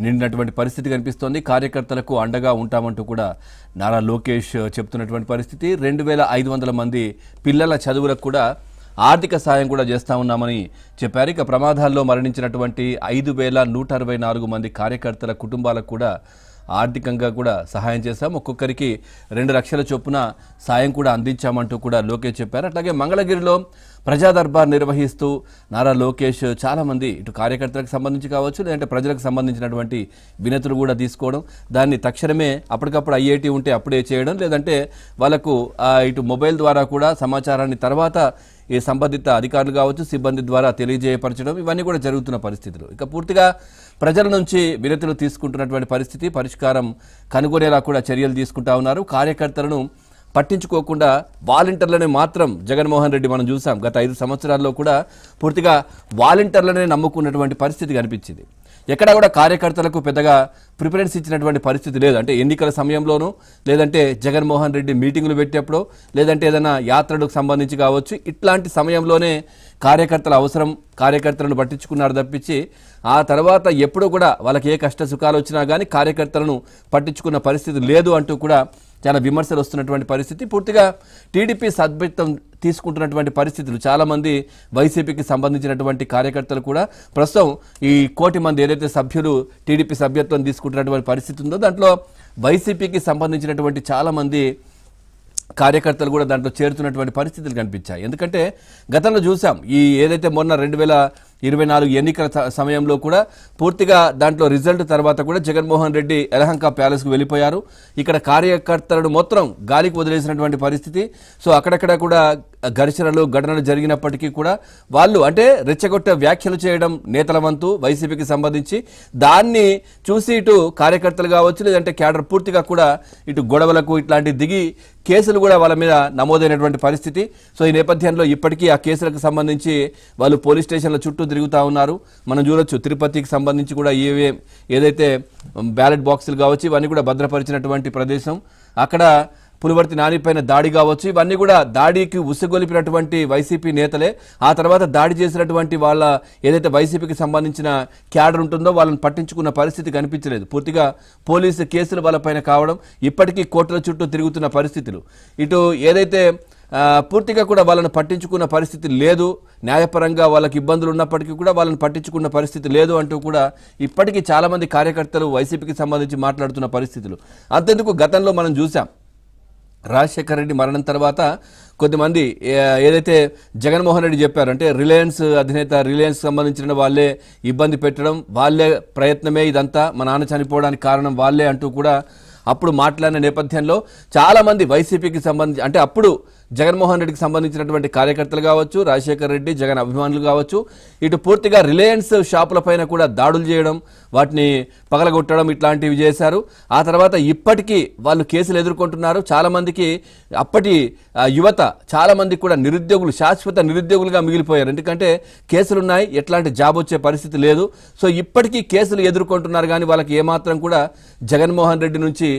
నిండినటువంటి పరిస్థితి కనిపిస్తోంది. కార్యకర్తలకు అండగా ఉంటామంటూ కూడా నారా లోకేష్ చెప్తున్నటువంటి పరిస్థితి. 2500 మంది పిల్లల చదువులకు కూడా ఆర్థిక సాయం కూడా చేస్తా ఉన్నామని చెప్పారు. ఇక ప్రమాదాల్లో మరణించినటువంటి 5164 మంది కార్యకర్తల కుటుంబాలకు కూడా ఆర్థికంగా కూడా సహాయం చేశాం. ఒక్కొక్కరికి 2 లక్షల చొప్పున సాయం కూడా అందించామంటూ కూడా లోకేష్ చెప్పారు. అట్లాగే మంగళగిరిలో ప్రజా దర్బార్ నిర్వహిస్తూ నారా లోకేష్ చాలామంది ఇటు కార్యకర్తలకు సంబంధించి కావచ్చు, లేదంటే ప్రజలకు సంబంధించినటువంటి వినతులు కూడా తీసుకోవడం, దాన్ని తక్షణమే అప్పటికప్పుడు ఐఐటీ ఉంటే అప్పుడే చేయడం, లేదంటే వాళ్ళకు ఇటు మొబైల్ ద్వారా కూడా సమాచారాన్ని తర్వాత ఈ సంబంధిత అధికారులు కావచ్చు సిబ్బంది ద్వారా తెలియజేయపరచడం, ఇవన్నీ కూడా జరుగుతున్న పరిస్థితులు. ఇక పూర్తిగా ప్రజల నుంచి వినతులు తీసుకుంటున్నటువంటి పరిస్థితి, పరిష్కారం కనుగొనేలా కూడా చర్యలు తీసుకుంటా ఉన్నారు. కార్యకర్తలను పట్టించుకోకుండా వాలంటీర్లనే మాత్రం జగన్మోహన్ రెడ్డి మనం చూసాం. గత 5 సంవత్సరాల్లో కూడా పూర్తిగా వాలంటీర్లనే నమ్ముకున్నటువంటి పరిస్థితి కనిపించింది. ఎక్కడా కూడా కార్యకర్తలకు పెద్దగా ప్రిఫరెన్స్ ఇచ్చినటువంటి పరిస్థితి లేదు. అంటే ఎన్నికల సమయంలోనూ, లేదంటే జగన్మోహన్ రెడ్డి మీటింగులు పెట్టేప్పుడో, లేదంటే ఏదైనా యాత్రలకు సంబంధించి కావచ్చు, ఇట్లాంటి సమయంలోనే కార్యకర్తల అవసరం, కార్యకర్తలను పట్టించుకున్నారు తప్పించి ఆ తర్వాత ఎప్పుడూ కూడా వాళ్ళకి ఏ కష్ట సుఖాలు వచ్చినా కానీ కార్యకర్తలను పట్టించుకున్న పరిస్థితి లేదు అంటూ కూడా చాలా విమర్శలు వస్తున్నటువంటి పరిస్థితి. పూర్తిగా టీడీపీ సభ్యత్వం తీసుకుంటున్నటువంటి పరిస్థితులు, చాలామంది వైసీపీకి సంబంధించినటువంటి కార్యకర్తలు కూడా ప్రస్తుతం ఈ 1 కోటి మంది ఏదైతే సభ్యులు టీడీపీ సభ్యత్వం తీసుకుంటున్నటువంటి పరిస్థితి ఉందో దాంట్లో వైసీపీకి సంబంధించినటువంటి చాలామంది కార్యకర్తలు కూడా దాంట్లో చేరుతున్నటువంటి పరిస్థితులు కనిపించాయి. ఎందుకంటే గతంలో చూసాం, ఈ ఏదైతే మొన్న 2024 ఎన్నికల సమయంలో కూడా పూర్తిగా దాంట్లో రిజల్ట్ తర్వాత కూడా జగన్మోహన్ రెడ్డి యలహంక ప్యాలెస్కు వెళ్ళిపోయారు. ఇక్కడ కార్యకర్తలను మొత్తం గాలికి వదిలేసినటువంటి పరిస్థితి. సో అక్కడక్కడ కూడా ఘర్షణలు ఘటనలు జరిగినప్పటికీ కూడా వాళ్ళు అంటే రెచ్చగొట్టే వ్యాఖ్యలు చేయడం నేతల వంతు వైసీపీకి సంబంధించి, దాన్ని చూసి ఇటు కార్యకర్తలు కావచ్చు, లేదంటే క్యాడర్ పూర్తిగా కూడా ఇటు గొడవలకు ఇట్లాంటి దిగి కేసులు కూడా వాళ్ళ మీద నమోదైనటువంటి పరిస్థితి. సో ఈ నేపథ్యంలో ఇప్పటికీ ఆ కేసులకు సంబంధించి వాళ్ళు పోలీస్ స్టేషన్ల చుట్టూ తిరుగుతూ ఉన్నారు. మనం చూడొచ్చు తిరుపతికి సంబంధించి కూడా ఏదైతే బ్యాలెట్ బాక్సులు కావచ్చు ఇవన్నీ కూడా భద్రపరిచినటువంటి ప్రదేశం, అక్కడ పులివర్తి నానిపైన దాడి కావచ్చు, ఇవన్నీ కూడా దాడికి ఉసిగొలిపినటువంటి వైసీపీ నేతలే. ఆ తర్వాత దాడి చేసినటువంటి వాళ్ళ ఏదైతే వైసీపీకి సంబంధించిన క్యాడర్ ఉంటుందో వాళ్ళని పట్టించుకున్న పరిస్థితి కనిపించలేదు. పూర్తిగా పోలీసు కేసులు వాళ్ళపైన కావడం, ఇప్పటికీ కోర్టుల చుట్టూ తిరుగుతున్న పరిస్థితులు, ఇటు ఏదైతే పూర్తిగా కూడా వాళ్ళని పట్టించుకున్న పరిస్థితి లేదు. న్యాయపరంగా వాళ్ళకి ఇబ్బందులు ఉన్నప్పటికీ కూడా వాళ్ళని పట్టించుకున్న పరిస్థితి లేదు అంటూ కూడా ఇప్పటికీ చాలామంది కార్యకర్తలు వైసీపీకి సంబంధించి మాట్లాడుతున్న పరిస్థితులు. అంతెందుకు గతంలో మనం చూసాం, రాజశేఖర రెడ్డి మరణం తర్వాత కొద్దిమంది ఏదైతే జగన్మోహన్ రెడ్డి చెప్పారు, అంటే రిలయన్స్ అధినేత, రిలయన్స్ సంబంధించిన వాళ్ళే ఇబ్బంది పెట్టడం, వాళ్ళే ప్రయత్నమే ఇదంతా, మా నాన్న చనిపోవడానికి కారణం వాళ్ళే అంటూ కూడా అప్పుడు మాట్లాడిన నేపథ్యంలో చాలామంది వైసీపీకి సంబంధించి, అంటే అప్పుడు జగన్మోహన్ రెడ్డికి సంబంధించినటువంటి కార్యకర్తలు కావచ్చు, రాజశేఖర రెడ్డి జగన్ అభిమానులు కావచ్చు, ఇటు పూర్తిగా రిలయన్స్ షాపులపైన కూడా దాడులు చేయడం, వాటిని పగలగొట్టడం ఇట్లాంటివి చేశారు. ఆ తర్వాత ఇప్పటికీ వాళ్ళు కేసులు ఎదుర్కొంటున్నారు. చాలామందికి అప్పటి యువత చాలామంది కూడా నిరుద్యోగులు, శాశ్వత నిరుద్యోగులుగా మిగిలిపోయారు. ఎందుకంటే కేసులున్నాయి, ఎట్లాంటి జాబ్ వచ్చే పరిస్థితి లేదు. సో ఇప్పటికీ కేసులు ఎదుర్కొంటున్నారు, కానీ వాళ్ళకి ఏమాత్రం కూడా జగన్మోహన్ రెడ్డి నుంచి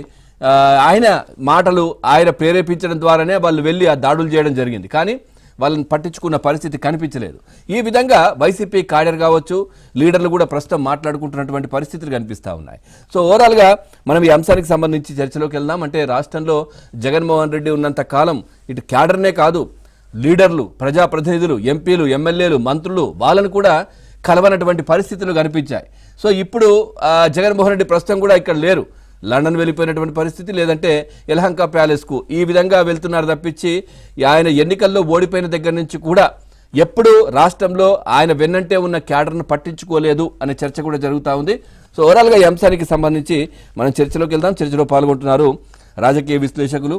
ఆయన మాటలు ఆయన ప్రేరేపించడం ద్వారానే వాళ్ళు వెళ్ళి ఆ దాడులు చేయడం జరిగింది, కానీ వాళ్ళని పట్టించుకున్న పరిస్థితి కనిపించలేదు. ఈ విధంగా వైసీపీ క్యాడర్ కావచ్చు, లీడర్లు కూడా ప్రస్తుతం మాట్లాడుకుంటున్నటువంటి పరిస్థితులు కనిపిస్తూ ఉన్నాయి. సో ఓవరాల్గా మనం ఈ అంశానికి సంబంధించి చర్చలోకి వెళ్దాం. అంటే రాష్ట్రంలో జగన్మోహన్ రెడ్డి ఉన్నంత కాలం ఇటు క్యాడర్నే కాదు, లీడర్లు, ప్రజాప్రతినిధులు, ఎంపీలు, ఎమ్మెల్యేలు, మంత్రులు వాళ్ళను కూడా కలవనటువంటి పరిస్థితులు కనిపించాయి. సో ఇప్పుడు జగన్మోహన్ రెడ్డి ప్రస్తుతం కూడా ఇక్కడ లేరు, లండన్ వెళ్ళిపోయినటువంటి పరిస్థితి, లేదంటే యలహంక ప్యాలెస్కు ఈ విధంగా వెళ్తున్నారు తప్పించి ఆయన ఎన్నికల్లో ఓడిపోయిన దగ్గర నుంచి కూడా ఎప్పుడు రాష్ట్రంలో ఆయన వెన్నంటే ఉన్న క్యాడర్ను పట్టించుకోలేదు అనే చర్చ కూడా జరుగుతూ ఉంది. సో ఓవరాల్గా ఈ అంశానికి సంబంధించి మనం చర్చలోకి వెళ్దాం. చర్చలో పాల్గొంటున్నారు రాజకీయ విశ్లేషకులు